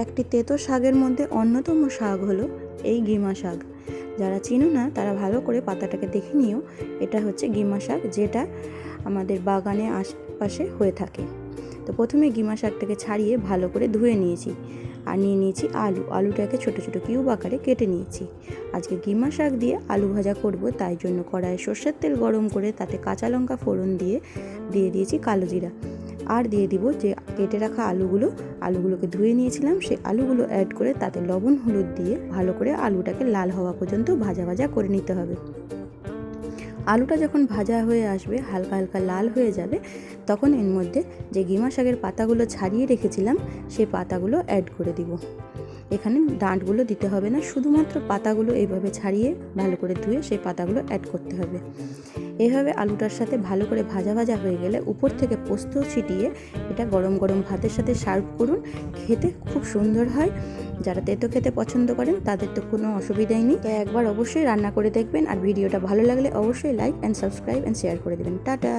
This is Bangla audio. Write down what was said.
একটি তেতো শাকের মধ্যে অন্যতম শাক হলো এই গিমা শাক। যারা চিনো না তারা ভালো করে পাতাটাকে দেখে নিও। এটা হচ্ছে গিমা শাক, যেটা আমাদের বাগানে আশপাশে হয়ে থাকে। তো প্রথমে গিমা শাকটাকে ছাড়িয়ে ভালো করে ধুয়ে নিয়েছি, আর নিয়ে নিয়েছি আলুটাকে ছোট ছোট কিউব আকারে কেটে নিয়েছি। আজকে গিমা শাক দিয়ে আলু ভাজা করব, তাই জন্য কড়াইয়ে সর্ষের তেল গরম করে তাতে কাঁচা লঙ্কা ফোড়ন দিয়ে দিয়েছি কালো জিরা, আর দিয়ে দিব যে কেটে রাখা আলুগুলোকে ধুয়ে নিয়েছিলাম, সেই আলুগুলো অ্যাড করে তাতে লবণ হলুদ দিয়ে ভালো করে আলুটাকে লাল হওয়া পর্যন্ত ভাজা করে নিতে হবে। আলুটা যখন ভাজা হয়ে আসবে, হালকা হালকা লাল হয়ে যাবে, তখন এর মধ্যে যে গিমা শাকের পাতাগুলো ছাড়িয়ে রেখেছিলাম সেই পাতাগুলো অ্যাড করে দিব। এখানে ডাঁটগুলো দিতে হবে না, শুধুমাত্র পাতাগুলো এইভাবে ছাড়িয়ে ভালো করে ধুয়ে সেই পাতাগুলো অ্যাড করতে হবে। এভাবে আলুটার সাথে ভালো করে ভাজা হয়ে গেলে উপর থেকে পোস্ত ছিটিয়ে এটা গরম গরম ভাতের সাথে সার্ভ করুন। খেতে খুব সুন্দর হয়। যারা তেতো খেতে পছন্দ করেন তাদের তো কোনো অসুবিধাই নেই। তো একবার অবশ্যই রান্না করে দেখবেন, আর ভিডিওটা ভালো লাগলে অবশ্যই like and subscribe and share করে দেবেন। টাটা।